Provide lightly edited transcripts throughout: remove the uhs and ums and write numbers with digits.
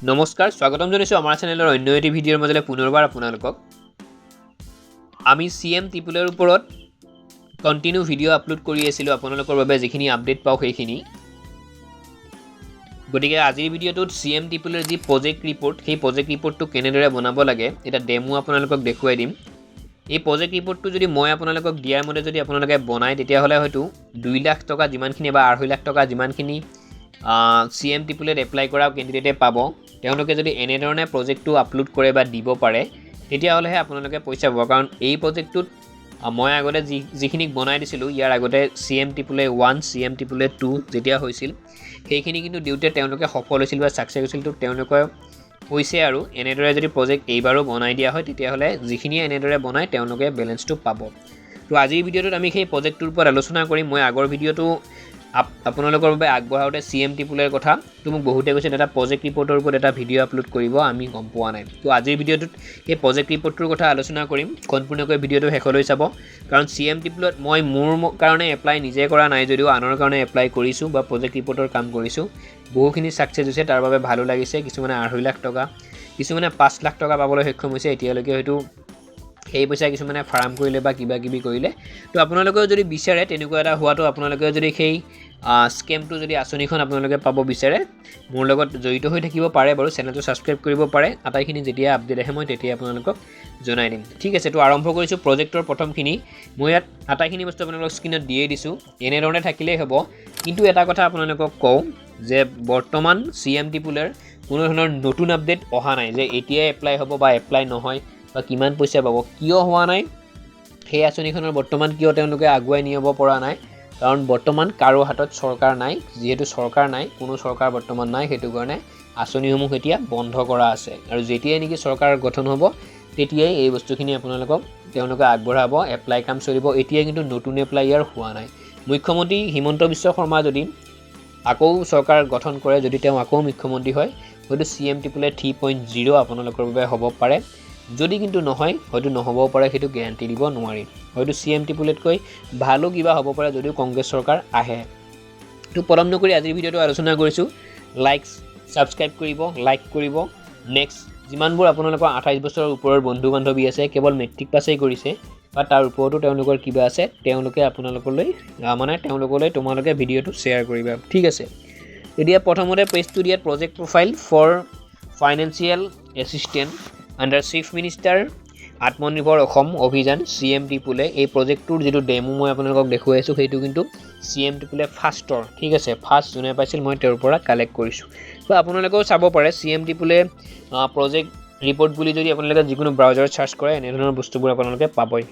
নমস্কাৰ স্বাগতম জনাইছো আমাৰ চেনেলৰ অন্য এটি ভিডিঅ'ৰ মাজলৈ পুনৰবাৰ আপোনালোকক আমি সিএম টিপুলৰ ওপৰত কন্টিনিউ ভিডিঅ' আপলোড কৰি আছিলো আপোনালোকৰ বাবে যিখিনি আপডেট পাও সেইখিনি গতিকে আজিৰ ভিডিঅ'টোত সিএম টিপুলৰ যি প্ৰজেক্ট ৰিপৰ্ট সেই প্ৰজেক্ট ৰিপৰ্টটো কেনেদৰে বনাব লাগে এটা ডেমো আপোনালোকক দেখুৱাই দিম এই প্ৰজেক্ট ৰিপৰ্টটো যদি মই আপোনালোকক দিয়াৰ মতে যদি আপোনালোকে বনাই তেতিয়া হলে হয়তো 2 লাখ টকা যিমানখিনি বা 2.5 লাখ টকা যিমানখিনি সিএম টিপুলত এপ্লাই কৰা কেণ্ডিডেটে পাব তেওঁলোকে যদি এনেধৰণে প্ৰজেক্টটো আপলোড কৰে বা দিব পাৰে তেতিয়া হলেহে আপোনালোকে পইচা পাব কাৰণ এই প্ৰজেক্টটোত মই আগতে যিখিনি বনাই দিছিলো ইয়াৰ আগতে সিএম টিপুলে 1 সিএম টিপুলে 2 যেতিয়া হৈছিল সেইখিনি কিন্তু দিউতে তেওঁলোকে সফল হৈছিল বা সাকসেস হৈছিল তো তেওঁলোকে কৈছে আৰু এনেদৰে যদি প্ৰজেক্ট এইবাৰো বনাই দিয়া হয় তেতিয়া হলে যিখিনি এনেদৰে বনাই তেওঁলোকে বেলেন্সটো পাব তো আজিৰ ভিডিঅ'টোত আমি সেই প্ৰজেক্টটোৰ ওপৰত আলোচনা কৰিম মই আগৰ ভিডিঅ'টো আপোনালোকৰ বাবে আগবঢ়াওতে সিএম টিপুলৰ কথা তো মোক বহুতে কৈছে এটা প্ৰজেক্ট ৰিপৰ্টৰ ওপৰত এটা ভিডিঅ' আপলোড কৰিব আমি গম পোৱা নাই তো আজিৰ ভিডিঅ'টোত এই প্ৰজেক্ট ৰিপৰ্টৰ কথা আলোচনা কৰিম সম্পূৰ্ণকৈ ভিডিঅ'টো শেষলৈ চাব কাৰণ সিএম টিপুলত মই মোৰ কাৰণে এপ্লাই নিজে কৰা নাই যদিও আনৰ কাৰণে এপ্লাই কৰিছো বা প্ৰজেক্ট ৰিপৰ্টৰ কাম কৰিছো বহুখিনি সাকসেস হৈছে তাৰ বাবে ভালো লাগিছে কিছুমানে 2.5 লাখ টকা কিছুমানে 5 লাখ টকা পাবলৈ সক্ষম হৈছে এতিয়ালৈকে হয়তো এই পইচা কিছুমানে ফাৰ্ম কৰিলে বা কিবা কিবি কৰিলে তো আপোনালোকেও যদি বিচাৰে তেনেকুৱা এটা হোৱাটো আপোনালোকে যদি সেই স্কেমটো যদি আঁচনিখন আপোনালোকে পাব বিচাৰে মোৰ লগত জড়িত হৈ থাকিব পাৰে বাৰু চেনেলটো সাবস্ক্ৰাইব কৰিব পাৰে আটাইখিনি যেতিয়া আপডেট আহে মই তেতিয়া আপোনালোকক জনাই দিম ঠিক আছে তো আৰম্ভ কৰিছো প্ৰজেক্টৰ প্ৰথমখিনি মই ইয়াত আটাইখিনি বস্তু আপোনালোকক স্ক্ৰিনত দিয়ে দিছো এনে ধৰণে থাকিলেই হ'ব কিন্তু এটা কথা আপোনালোকক কওঁ যে বৰ্তমান সিএম টিপুলৰ কোনো ধৰণৰ নতুন আপডেট অহা নাই যে এতিয়া এপ্লাই হ'ব বা এপ্লাই নহয় বা কিমান পইচা পাব কিয় হোৱা নাই সেই আঁচনিখনৰ বৰ্তমান কিয় তেওঁলোকে আগুৱাই নিব পৰা নাই কাৰণ বৰ্তমান কাৰো হাতত চৰকাৰ নাই যেহেতু চৰকাৰ নাই কোনো চৰকাৰ বৰ্তমান নাই হেতু কাৰণে আঁচনিসমূহ এতিয়া বন্ধ কৰা আছে আৰু যেতিয়াই নেকি চৰকাৰ গঠন হ'ব তেতিয়াই এই বস্তুখিনি আপোনালোকক তেওঁলোকে আগবঢ়াব এপ্লাই কাম চলিব এতিয়া কিন্তু নতুন এপ্লাই ইয়াৰ হোৱা নাই মুখ্যমন্ত্ৰী হিমন্ত বিশ্ব শৰ্মা যদি আকৌ চৰকাৰ গঠন কৰে যদি তেওঁ আকৌ মুখ্যমন্ত্ৰী হয় হয়তো সিএম টিপুলে 3.0 আপোনালোকৰ বাবে হ'ব পাৰে যদি কিন্তু নহয় হয়তো নহবও পাৰে হেতু গ্যাৰান্টি দিব নোৱাৰি হয়তো সিএম টিপুলতকৈ ভালো কিবা হ'ব পাৰে যদিও কংগ্ৰেছ চৰকাৰ আহে তো পৰম নকৰি আজিৰ ভিডিঅ'টো আলোচনা কৰিছো লাইক সাবস্ক্ৰাইব কৰিব লাইক কৰিব নেক্সট যিমানবোৰ আপোনালোকৰ 28 বছৰৰ ওপৰৰ বন্ধু বান্ধৱী আছে কেৱল মেট্ৰিক পাছেই কৰিছে বা তাৰ ওপৰতো তেওঁলোকৰ কিবা আছে তেওঁলোকে আপোনালোকলৈ তোমালোকে ভিডিঅ'টো শ্বেয়াৰ কৰিবা ঠিক আছে এতিয়া প্ৰথমতে পেজটো দিয়াত project profile for financial assistant under chief minister Atmanirbhar Asom অভিযান সিএম টিপুলে এই প্ৰজেক্টটোৰ যেটো ডেমো মই আপোনালোকক দেখুৱাইছো সেইটো কিন্তু সিএম টিপুলে ফাৰ্ষ্টৰ ঠিক আছে ফাৰ্ষ্ট জুনে পাইছিল মই তেওঁৰ পৰা কালেক্ট কৰিছো তো আপোনালোকেও চাব পাৰে সিএম টিপুলে প্ৰজেক্ট ৰিপৰ্ট বুলি যদি আপোনালোকে যিকোনো ব্ৰাউজাৰত সাৰ্চ কৰে এনে ধৰণৰ বস্তুবোৰ আপোনালোকে পাবই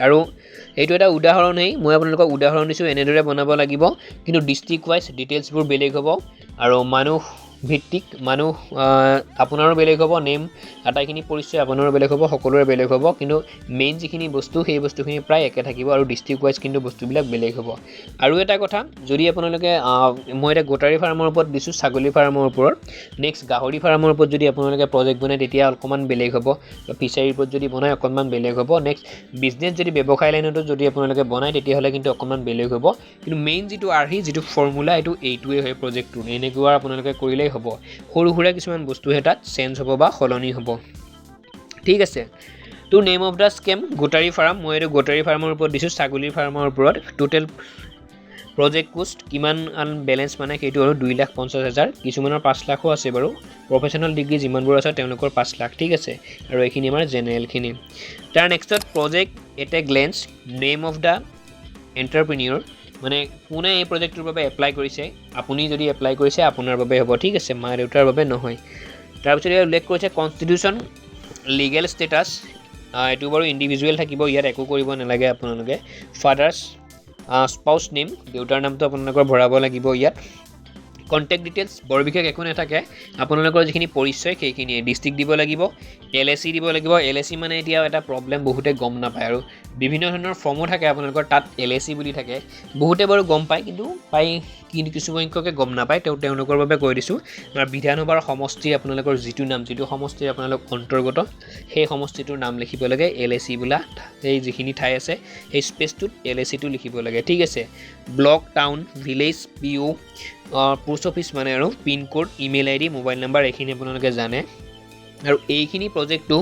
আৰু এইটো এটা উদাহৰণেই মই আপোনালোকক উদাহৰণ দিছো এনেদৰে বনাব লাগিব কিন্তু ডিস্ট্ৰিক্ট ওয়াইজ ডিটেইলছবোৰ বেলেগ হ'ব আৰু মানুহ ভিত্তিক মানুহ আপোনাৰো বেলেগ হ'ব নেম আটাইখিনি পৰিচয় আপোনাৰো বেলেগ হ'ব সকলোৰে বেলেগ হ'ব কিন্তু মেইন যিখিনি বস্তু সেই বস্তুখিনি প্ৰায় একে থাকিব আৰু ডিস্ট্ৰিক্ট ওয়াইজ কিন্তু বস্তুবিলাক বেলেগ হ'ব আৰু এটা কথা যদি আপোনালোকে মই এটা গোটাৰী ফাৰ্মৰ ওপৰত দিছো ছাগলী ফাৰ্মৰ ওপৰত নেক্সট গাহৰি ফাৰ্মৰ ওপৰত যদি আপোনালোকে প্ৰজেক্ট বনায় তেতিয়া অকমান বেলেগ হ'ব ফিচাৰীৰ ওপৰত যদি বনায় অকমান বেলেগ হ'ব নেক্সট বিজনেছ যদি ব্যৱসায় লাইনতো যদি আপোনালোকে বনায় তেতিয়া হলে কিন্তু অকমান বেলেগ হ'ব কিন্তু মেইন যেটো আৰ্হি যেটো ফৰ্মুলা এইটোৱে হয় প্ৰজেক্টটো এনেকুৱা আপোনালোকে কৰিলেই হ'ব সৰু সৰু কিছুমান বস্তু হেতাত চেঞ্জ হ'ব বা সলনি হ'ব ঠিক আছে তো নেম অফ দা স্কেম গোটাৰী ফাৰ্ম মই এই গোটাৰী ফাৰ্মৰ ওপৰত দিছো ছাগলী ফাৰ্মৰ ওপৰত টোটেল প্ৰজেক্ট কষ্ট কিমান বেলেন্স মানে সেইটো আৰু 2,50,000 কিছুমানৰ 5 লাখো আছে বাৰু প্ৰফেশনাল ডিগ্ৰী যিমানবোৰ আছে তেওঁলোকৰ 5 লাখ ঠিক আছে আৰু এইখিনি আমাৰ জেনেৰেল খিনি তাৰ নেক্সটত project at a glance name of the entrepreneur মানে কোনে এই প্ৰজেক্টৰ বাবে এপ্লাই কৰিছে আপুনি যদি এপ্লাই কৰিছে আপোনাৰ বাবে হ'ব ঠিক আছে মা দেউতাৰ বাবে নহয় তাৰ পিছত উল্লেখ কৰিছে কনস্টিটিউশন লিগেল ষ্টেটাস এটো বাৰু ইন্ডিভিজুৱেল থাকিব ইয়াত একো কৰিব নালাগে আপোনালোকে ফাদাৰ্স স্পাউস নেম দেউতাৰ নামটো আপোনালোকৰ ভৰাব লাগিব ইয়াত কন্টেক্ট ডিটেইলছ বৰ বিশেষ একো নাথাকে আপোনালোকৰ যিখিনি পৰিচয় সেইখিনি ডিস্ট্ৰিক্ট দিব লাগিব এলএসি দিব লাগিব এলএসি মানে এতিয়া এটা প্ৰবলেম বহুতে গম নাপায় আৰু বিভিন্ন ধৰণৰ ফৰ্মো থাকে আপোনালোকৰ তাত এলএসি বুলি থাকে বহুতে বাৰু গম পায় কিন্তু কিছু সংখ্যকে গম নাপায় তেওঁলোকৰ বাবে কৈ দিছো আমাৰ বিধানসভাৰ সমষ্টি আপোনালোকৰ যিটো নাম যিটো সমষ্টিৰ আপোনালোক অন্তৰ্গত সেই সমষ্টিটোৰ নাম লিখিব লাগে এলএসি বুলা এই যিখিনি ঠাই আছে সেই স্পেচটোত এলএসি টো লিখিব লাগে ঠিক আছে block town village PO post office মানে আৰু pincode email ID mobile number এইখিনি আপোনালোকে জানে আৰু এইখিনি প্ৰজেক্টটো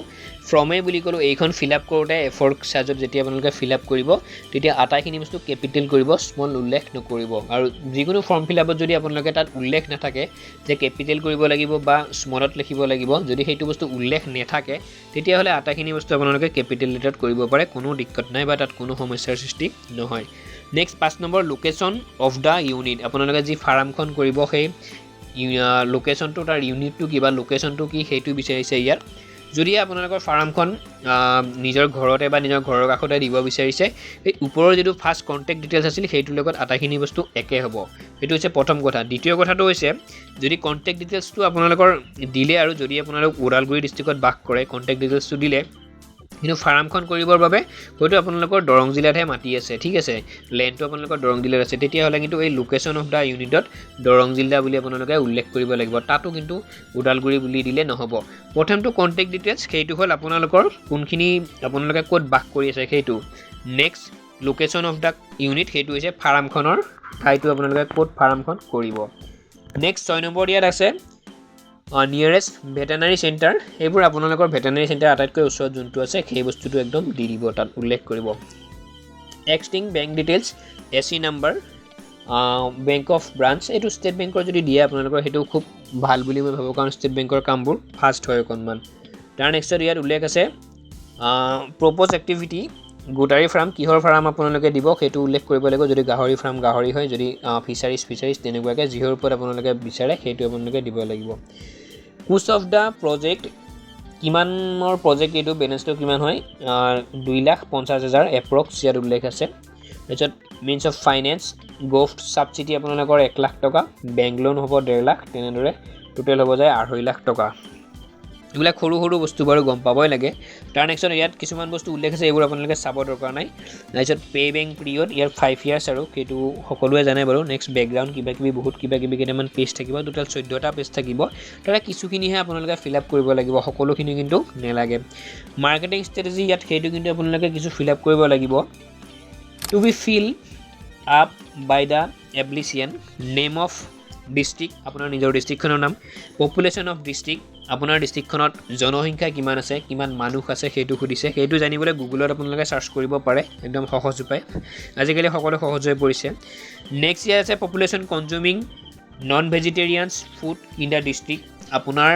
ফ্ৰমে বুলি ক'লোঁ এইখন ফিল আপ কৰোঁতে এফৰ চাৰ্জত যেতিয়া আপোনালোকে ফিল আপ কৰিব তেতিয়া আটাইখিনি বস্তু কেপিটেল কৰিব স্মল উল্লেখ নকৰিব আৰু যিকোনো ফৰ্ম ফিল আপত যদি আপোনালোকে তাত উল্লেখ নাথাকে যে কেপিটেল কৰিব লাগিব বা স্মলত লিখিব লাগিব যদি সেইটো বস্তু উল্লেখ নাথাকে তেতিয়াহ'লে আটাইখিনি বস্তু আপোনালোকে কেপিটেল লেটাৰত কৰিব পাৰে কোনো দিক্কত নাই বা তাত কোনো সমস্যাৰ সৃষ্টি নহয় next 5 number location of the unit আপোনালোকে যি ফাৰ্মখন কৰিব সেই লোকেশ্যনটো তাৰ ইউনিটটো কি বা লোকেশ্যনটো কি সেইটো বিচাৰিছে ইয়াত যদি আপোনালোকৰ ফাৰ্মখন নিজৰ ঘৰতে বা নিজৰ ঘৰৰ কাষতে দিব বিচাৰিছে এই ওপৰৰ যিটো ফাৰ্ষ্ট কণ্টেক্ট ডিটেইলছ আছিল সেইটোৰ লগত আটাইখিনি বস্তু একে হ'ব সেইটো হৈছে প্ৰথম কথা দ্বিতীয় কথাটো হৈছে যদি কণ্টেক্ট ডিটেইলছটো আপোনালোকৰ দিলে আৰু যদি আপোনালোক ওদালগুৰি ডিষ্ট্ৰিক্টত বাস কৰে কণ্টেক্ট ডিটেইলছটো দিলে কিন্তু ফাৰ্মখন কৰিবৰ বাবে হয়তো আপোনালোকৰ দৰং জিলাতহে মাটি আছে ঠিক আছে লেণ্ডটো আপোনালোকৰ দৰং জিলাত আছে তেতিয়াহ'লে কিন্তু এই লোকেশ্যন অফ দ্য ইউনিটত দৰং জিলা বুলি আপোনালোকে উল্লেখ কৰিব লাগিব তাতো কিন্তু ওদালগুৰি বুলি দিলে নহ'ব প্ৰথমটো কণ্টেক্ট ডিটেইলছ সেইটো হ'ল আপোনালোকৰ কোনখিনি আপোনালোকে ক'ত বাস কৰি আছে সেইটো next location of the unit সেইটো হৈছে ফাৰ্মখনৰ ঠাইটো আপোনালোকে ক'ত ফাৰ্মখন কৰিব নেক্সট 6 নম্বৰ ইয়াত আছে নিয়েৰেষ্ট ভেটেনাৰী চেণ্টাৰ এইবোৰ আপোনালোকৰ ভেটেনাৰী চেণ্টাৰ আটাইতকৈ ওচৰত যোনটো আছে সেই বস্তুটো একদম দি দিব তাত উল্লেখ কৰিব extinguisher bank details AC number bank of branch এইটো ষ্টেট বেংকৰ যদি দিয়ে আপোনালোকৰ সেইটো খুব ভাল বুলি মই ভাবোঁ কাৰণ ষ্টেট বেংকৰ কামবোৰ ফাষ্ট হয় অকণমান তাৰ নেক্সটত ইয়াত উল্লেখ আছে প্ৰপ'জ এক্টিভিটি গোটাৰী ফাৰ্ম কিহৰ ফাৰ্ম আপোনালোকে দিব সেইটো উল্লেখ কৰিব লাগিব যদি গাহৰি ফাৰ্ম গাহৰি হয় যদি ফিচাৰিজ তেনেকুৱাকৈ যিহৰ ওপৰত আপোনালোকে বিচাৰে সেইটো আপোনালোকে দিব লাগিব কোষ্ট অফ দ্য প্ৰজেক্ট কিমানৰ প্ৰজেক্ট এইটো বেলেঞ্চটো কিমান হয় 2,50,000 এপ্ৰক্স ইয়াত উল্লেখ আছে তাৰপিছত means of finance gift subsidy আপোনালোকৰ 1 লাখ টকা বেংক লোন হ'ব 1.5 লাখ তেনেদৰে টোটেল হ'ব যায় 2.5 লাখ টকা এইবিলাক সৰু সৰু বস্তু বাৰু গম পাবই লাগে তাৰ নেক্সট ইয়াত কিছুমান বস্তু উল্লেখ আছে এইবোৰ আপোনালোকে চাব দৰকাৰ নাই তাৰপিছত পে বেংক পিৰিয়ড ইয়াৰ 5 ইয়াৰ্ছ আৰু সেইটো সকলোৱে জানে বাৰু নেক্সট বেকগ্ৰাউণ্ড বহুত কিবা কিবি কেইটামান পেজ থাকিব টোটেল 14টা পেজ থাকিব তাৰে কিছুখিনিহে আপোনালোকে ফিল আপ কৰিব লাগিব সকলোখিনি কিন্তু নেলাগে মাৰ্কেটিং ষ্ট্ৰেটেজি ইয়াত সেইটো কিন্তু আপোনালোকে কিছু ফিল আপ কৰিব লাগিব to be fill up by the applicant name of district আপোনাৰ নিজৰ ডিষ্ট্ৰিক্টখনৰ নাম পপুলেশ্যন অফ ডিষ্ট্ৰিক্ট আপোনাৰ ডিষ্ট্ৰিক্টখনত জনসংখ্যা কিমান আছে কিমান মানুহ আছে সেইটো সুধিছে সেইটো জানিবলৈ গুগলত আপোনালোকে চাৰ্চ কৰিব পাৰে একদম সহজ উপায় আজিকালি সকলো সহজ হৈ পৰিছে নেক্সট ইয়াৰ আছে population consuming non vegetarians food in the district আপোনাৰ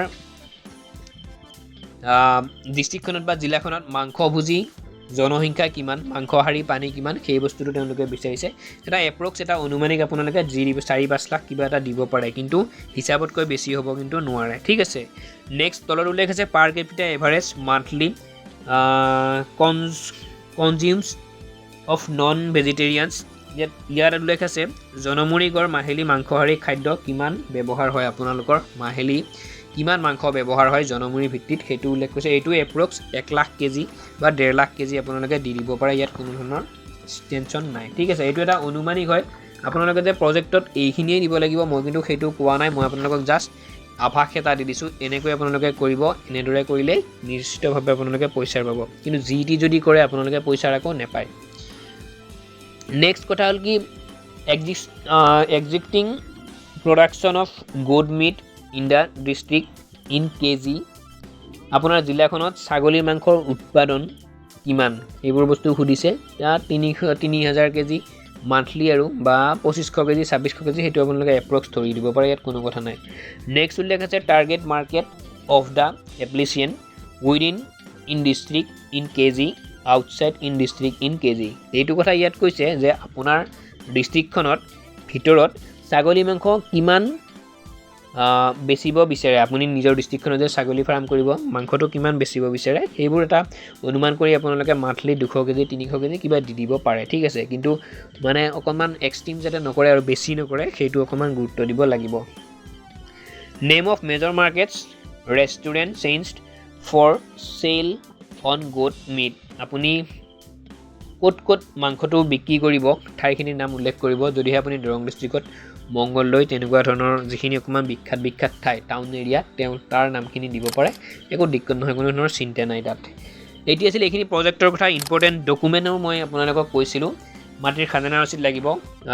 ডিষ্ট্ৰিক্টখনত বা জিলাখনত মাংসভোজী জনসংখ্যা কিমান মাংসহাৰী পানী কিমান সেই বস্তুটো তেওঁলোকে বিচাৰিছে এটা এপ্ৰক্স এটা অনুমানিক আপোনালোকে 4-5 লাখ কিবা এটা দিব পাৰে কিন্তু হিচাপতকৈ বেছি হ'ব কিন্তু নোৱাৰে ঠিক আছে নেক্সট তলত উল্লেখ আছে পাৰ কেপিটা এভাৰেজ মান্থলি কনজিউমছ অফ নন ভেজিটেৰিয়ানছ ইয়াত উল্লেখ আছে জনমূৰি গড় মাহিলী মাংসহাৰী খাদ্য কিমান ব্যৱহাৰ হয় আপোনালোকৰ মাহিলী কিমান মাংস ব্যৱহাৰ হয় জনমূৰি ভিত্তিত সেইটো উল্লেখ কৰিছে এইটো এপ্ৰক্স 1 লাখ কেজি বা 1.5 লাখ কেজি আপোনালোকে দি দিব পাৰে ইয়াত কোনো ধৰণৰ টেনশ্যন নাই ঠিক আছে এইটো এটা অনুমানিক হয় আপোনালোকে যে প্ৰজেক্টত এইখিনিয়ে দিব লাগিব মই কিন্তু সেইটো কোৱা নাই মই আপোনালোকক জাষ্ট আভাস এটা দি দিছোঁ এনেকৈ আপোনালোকে কৰিব এনেদৰে কৰিলে নিশ্চিতভাৱে আপোনালোকে পইচা পাব কিন্তু জিটি যদি কৰে আপোনালোকে পইচা আকৌ নেপায় নেক্সট কথা হ'ল কি existing production of good meat in the district in KG আপোনাৰ জিলাখনত ছাগলীৰ মাংসৰ উৎপাদন কিমান এইবোৰ বস্তু সুধিছে তাত 3,000 কেজি মান্থলি আৰু বা 2500 কেজি 2600 কেজি সেইটো আপোনালোকে এপ্ৰক্স ধৰি দিব পাৰে ইয়াত কোনো কথা নাই নেক্সট উল্লেখ আছে target market of the applicant within in district in KG outside in district in KG এইটো কথা ইয়াত কৈছে যে আপোনাৰ ডিষ্ট্ৰিক্টখনত ভিতৰত ছাগলী মাংস কিমান বেচিব বিচাৰে আপুনি নিজৰ ডিষ্ট্ৰিক্টখনত যে ছাগলী ফাৰ্ম কৰিব মাংসটো কিমান বেচিব বিচাৰে সেইবোৰ এটা অনুমান কৰি আপোনালোকে মান্থলি 200 কেজি 300 কেজি কিবা দি দিব পাৰে ঠিক আছে কিন্তু মানে অকণমান এক্সট্ৰিম যাতে নকৰে আৰু বেছি নকৰে সেইটো অকণমান গুৰুত্ব দিব লাগিব name of major markets restaurant chains for sale on good meat আপুনি ক'ত মাংসটো বিক্ৰী কৰিব ঠাইখিনিৰ নাম উল্লেখ কৰিব যদিহে আপুনি দৰং ডিষ্ট্ৰিক্টত মংগলদৈ তেনেকুৱা ধৰণৰ যিখিনি অকণমান বিখ্যাত ঠাই টাউন এৰিয়া তাৰ নামখিনি দিব পাৰে একো দিক্কত নহয় কোনো ধৰণৰ চিন্তা নাই তাত এতিয়া আছিল এইখিনি প্ৰজেক্টৰ কথা ইম্পৰ্টেণ্ট ডকুমেণ্টও মই আপোনালোকক কৈছিলোঁ মাটিৰ খাজানা ৰচিদ লাগিব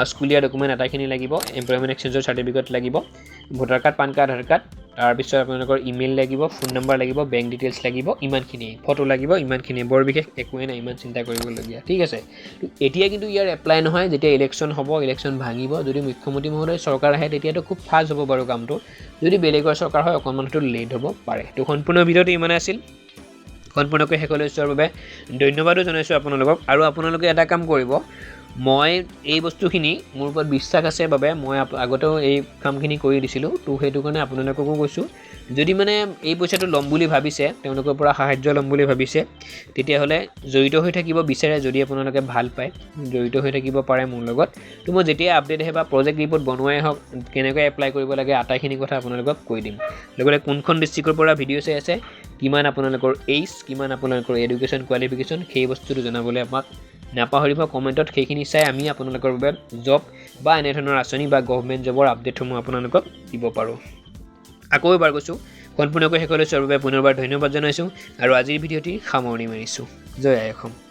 স্কুলীয়া ডকুমেণ্ট আটাইখিনি লাগিব এমপ্লয়মেণ্ট এক্সচেঞ্জৰ চাৰ্টিফিকেট লাগিব ভোটাৰ কাৰ্ড পান কাৰ্ড আধাৰ কাৰ্ড তাৰপিছত আপোনালোকৰ ইমেইল লাগিব ফোন নম্বৰ লাগিব বেংক ডিটেইলছ লাগিব ইমানখিনি ফটো লাগিব ইমানখিনি বৰ বিশেষ একোৱেই নাই ইমান চিন্তা কৰিবলগীয়া ঠিক আছে তো এতিয়া কিন্তু ইয়াৰ এপ্লাই নহয় যেতিয়া ইলেকশ্যন হ'ব ইলেকশ্যন ভাঙিব যদি মুখ্যমন্ত্ৰী মহোদয় চৰকাৰ আহে তেতিয়াতো খুব ফাষ্ট হ'ব বাৰু কামটো যদি বেলেগৰ চৰকাৰ হয় অকণমান হয়তো লেট হ'ব পাৰে তো সম্পূৰ্ণ ভিডিঅ'টো ইমানে আছিল সম্পূৰ্ণকৈ শেষলৈ চোৱাৰ বাবে ধন্যবাদো জনাইছোঁ আপোনালোকক আৰু আপোনালোকে এটা কাম কৰিব মই এই বস্তুখিনি মোৰ ওপৰত বিশ্বাস আছে বাবে মই আগতেও এই কামখিনি কৰি দিছিলোঁ তো সেইটো কাৰণে আপোনালোককো কৈছোঁ যদি মানে এই পইচাটো ল'ম বুলি ভাবিছে তেওঁলোকৰ পৰা সাহায্য ল'ম বুলি ভাবিছে তেতিয়াহ'লে জড়িত হৈ থাকিব বিচাৰে যদি আপোনালোকে ভাল পায় জড়িত হৈ থাকিব পাৰে মোৰ লগত তো মই যেতিয়া আপডেট আহে বা প্ৰজেক্ট ৰিপৰ্ট বনোৱাই হওক কেনেকৈ এপ্লাই কৰিব লাগে আটাইখিনি কথা আপোনালোকক কৈ দিম লগতে কোনখন ডিষ্ট্ৰিক্টৰ পৰা ভিডিঅ' চাই আছে কিমান আপোনালোকৰ এইজ কিমান আপোনালোকৰ এডুকেশ্যন কোৱালিফিকেশ্যন সেই বস্তুটো জনাবলৈ আমাক নাপাহৰিব কমেণ্টত সেইখিনি চাই আমি আপোনালোকৰ বাবে জব বা এনেধৰণৰ আঁচনি বা গভৰ্ণমেণ্ট জবৰ আপডেটসমূহ আপোনালোকক দিব পাৰোঁ আকৌ এবাৰ কৈছোঁ সম্পূৰ্ণকৈ শেষলৈ চোৱাৰ বাবে পুনৰবাৰ ধন্যবাদ জনাইছোঁ আৰু আজিৰ ভিডিঅ'টি সামৰণি মাৰিছোঁ জয় আই অসম